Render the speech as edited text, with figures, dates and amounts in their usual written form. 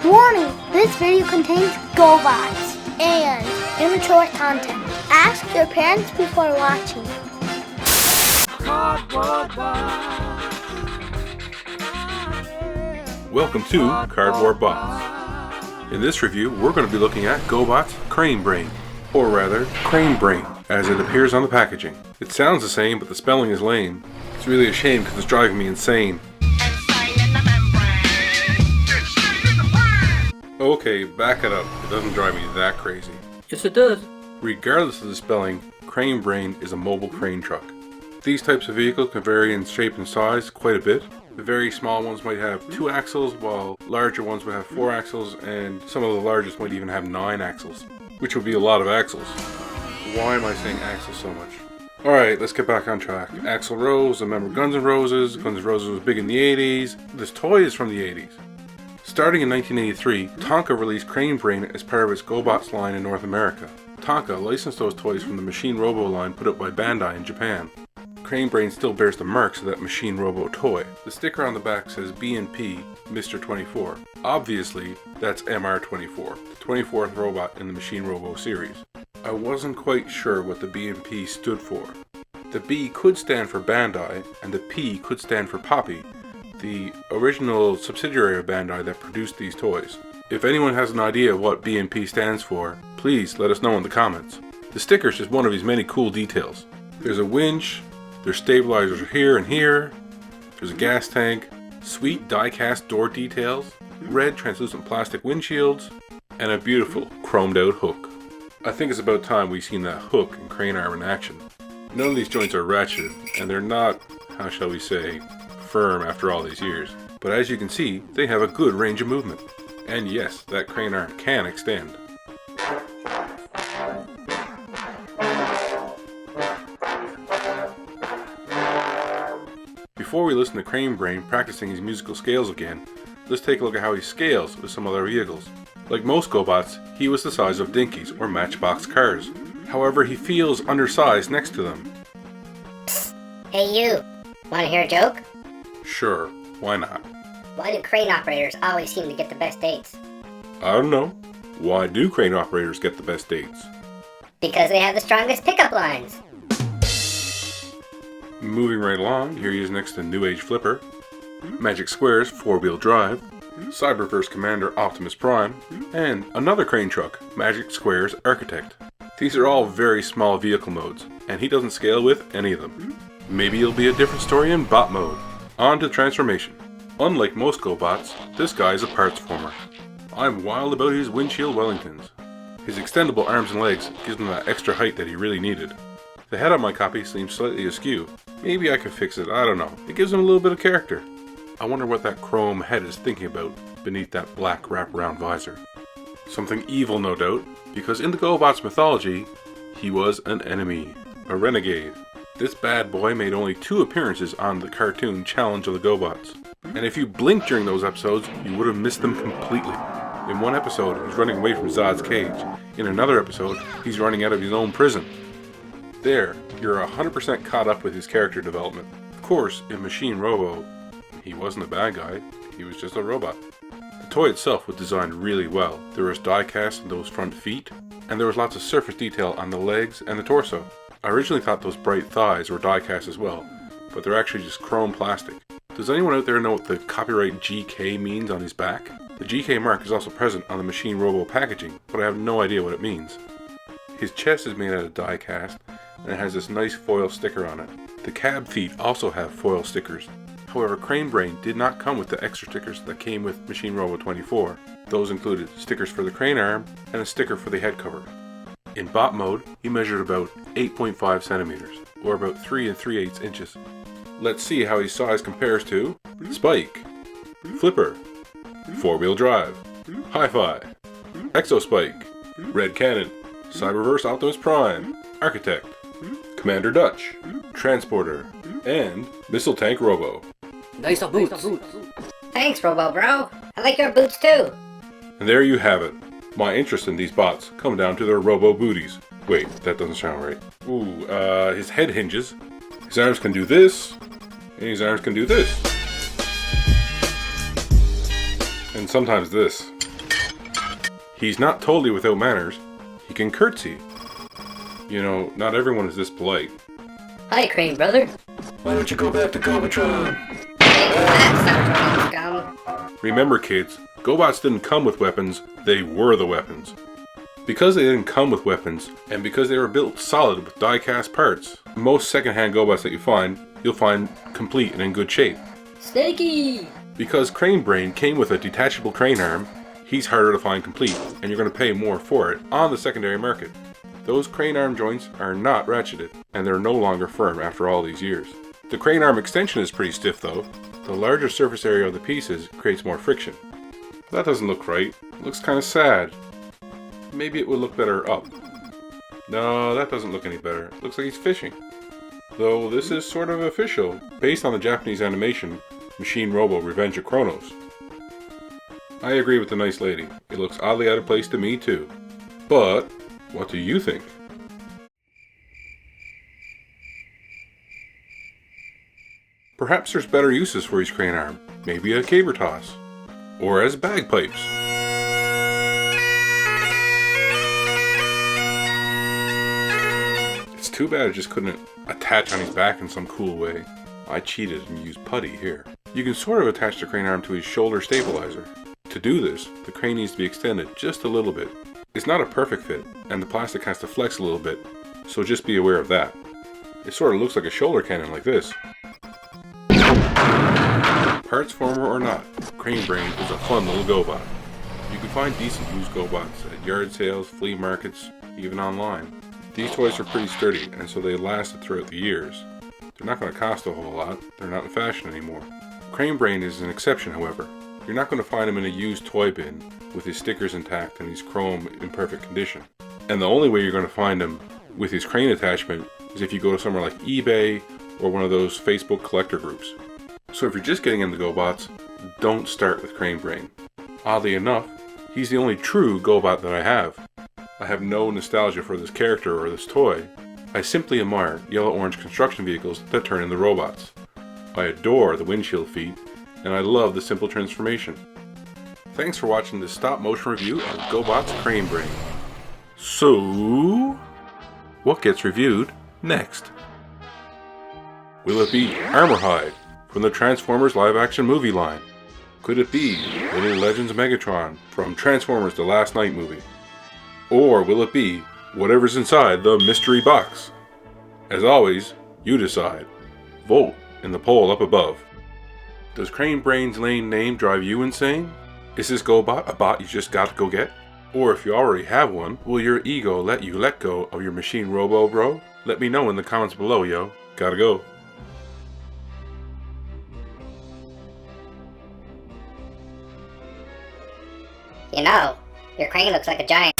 Warning! This video contains GoBots and immature content. Ask your parents before watching. Welcome to Cardboard Bots. In this review, we're going to be looking at GoBots CRAIN BRAIN, or rather, Crane Brain, as it appears on the packaging. It sounds the same, but the spelling is lame. It's really a shame because it's driving me insane. Okay, back it up. It doesn't drive me that crazy. Yes, it does. Regardless of the spelling, Crane Brain is a mobile crane truck. These types of vehicles can vary in shape and size quite a bit. The very small ones might have 2 axles, while larger ones would have 4 axles, and some of the largest might even have 9 axles, which would be a lot of axles. Why am I saying axles so much? Alright, let's get back on track. Axl Rose, remember Guns N' Roses. Guns N' Roses was big in the 80s. This toy is from the 80s. Starting in 1983, Tonka released Crane Brain as part of its GoBots line in North America. Tonka licensed those toys from the Machine Robo line put out by Bandai in Japan. Crane Brain still bears the marks of that Machine Robo toy. The sticker on the back says B&P Mr. 24. Obviously, that's MR-24, the 24th robot in the Machine Robo series. I wasn't quite sure what the B&P stood for. The B could stand for Bandai, and the P could stand for Poppy, the original subsidiary of Bandai that produced these toys. If anyone has an idea what B&P stands for, please let us know in the comments. The sticker is just one of these many cool details. There's a winch, there's stabilizers here and here, there's a gas tank, sweet die-cast door details, red translucent plastic windshields, and a beautiful chromed out hook. I think it's about time we've seen that hook and crane arm in action. None of these joints are ratcheted, and they're not, how shall we say, firm after all these years. But as you can see, they have a good range of movement. And yes, that crane arm can extend. Before we listen to Crane Brain practicing his musical scales again, let's take a look at how he scales with some other vehicles. Like most GoBots, he was the size of dinkies or matchbox cars. However, he feels undersized next to them. Psst. Hey you, wanna hear a joke? Sure, why not? Why do crane operators always seem to get the best dates? I don't know. Why do crane operators get the best dates? Because they have the strongest pickup lines. Moving right along, here he is next to New Age Flipper, Magic Square's 4-wheel drive, Cyberverse Commander Optimus Prime, and another crane truck, Magic Square's Architect. These are all very small vehicle modes, and he doesn't scale with any of them. Maybe it'll be a different story in bot mode. On to transformation. Unlike most GoBots, this guy is a parts former. I'm wild about his windshield Wellingtons. His extendable arms and legs gives him that extra height that he really needed. The head on my copy seems slightly askew. Maybe I could fix it, I don't know. It gives him a little bit of character. I wonder what that chrome head is thinking about beneath that black wraparound visor. Something evil, no doubt, because in the GoBots mythology, he was an enemy, a renegade. This bad boy made only 2 appearances on the cartoon Challenge of the GoBots. And if you blinked during those episodes, you would have missed them completely. In one episode, he's running away from Zod's cage. In another episode, he's running out of his own prison. There, you're 100% caught up with his character development. Of course, in Machine Robo, he wasn't a bad guy, he was just a robot. The toy itself was designed really well. There was die cast on those front feet, and there was lots of surface detail on the legs and the torso. I originally thought those bright thighs were die cast as well, but they're actually just chrome plastic. Does anyone out there know what the copyright GK means on his back? The GK mark is also present on the Machine Robo packaging, but I have no idea what it means. His chest is made out of die cast, and it has this nice foil sticker on it. The cab feet also have foil stickers. However, Crane Brain did not come with the extra stickers that came with Machine Robo 24. Those included stickers for the crane arm and a sticker for the head cover. In bot mode, he measured about 8.5 centimeters, or about 3 3/8 inches. Let's see how his size compares to Spike, Flipper, 4-wheel drive, Hi-Fi, Exospike, Red Cannon, Cyberverse Optimus Prime, Architect, Commander Dutch, Transporter, and Missile Tank Robo. Nice boots. Thanks, Robo bro. I like your boots too. And there you have it. My interest in these bots come down to their robo booties. Wait, that doesn't sound right. Ooh, his head hinges. His arms can do this, and his arms can do this. And sometimes this. He's not totally without manners. He can curtsy. You know, not everyone is this polite. Hi, Crane brother. Why don't you go back to Gobatron? That's not scum. Remember kids, GoBots didn't come with weapons, they were the weapons. Because they didn't come with weapons, and because they were built solid with die-cast parts, most second-hand GoBots that you'll find complete and in good shape. Snaky! Because Crane Brain came with a detachable crane arm, he's harder to find complete, and you're going to pay more for it on the secondary market. Those crane arm joints are not ratcheted, and they're no longer firm after all these years. The crane arm extension is pretty stiff though. The larger surface area of the pieces creates more friction. That doesn't look right. It looks kind of sad. Maybe it would look better up. No, that doesn't look any better. It looks like he's fishing. Though this is sort of official, based on the Japanese animation, Machine Robo Revenge of Kronos. I agree with the nice lady. It looks oddly out of place to me too. But, what do you think? Perhaps there's better uses for his crane arm. Maybe a caber toss. Or as bagpipes. It's too bad I just couldn't attach on his back in some cool way. I cheated and used putty here. You can sort of attach the crane arm to his shoulder stabilizer. To do this, the crane needs to be extended just a little bit. It's not a perfect fit, and the plastic has to flex a little bit, so just be aware of that. It sort of looks like a shoulder cannon like this. Parts former or not, Crane Brain is a fun little GoBot. You can find decent used GoBots at yard sales, flea markets, even online. These toys are pretty sturdy, and so they lasted throughout the years. They're not going to cost a whole lot, they're not in fashion anymore. Crane Brain is an exception, however. You're not going to find him in a used toy bin with his stickers intact and his chrome in perfect condition. And the only way you're going to find him with his crane attachment is if you go to somewhere like eBay or one of those Facebook collector groups. So if you're just getting into GoBots, don't start with Crane Brain. Oddly enough, he's the only true GoBot that I have. I have no nostalgia for this character or this toy. I simply admire yellow-orange construction vehicles that turn into robots. I adore the windshield feet, and I love the simple transformation. Thanks for watching this stop-motion review of GoBots Crane Brain. So, what gets reviewed next? Will it be Armorhide from the Transformers live-action movie line? Could it be Little Legends Megatron from Transformers The Last Night movie? Or will it be whatever's inside the mystery box? As always, you decide. Vote in the poll up above. Does Crane Brain's lane name drive you insane? Is this GoBot a bot you just got to go get? Or if you already have one, will your ego let you let go of your Machine Robo, bro? Let me know in the comments below, yo. Gotta go. You know, your crane looks like a giant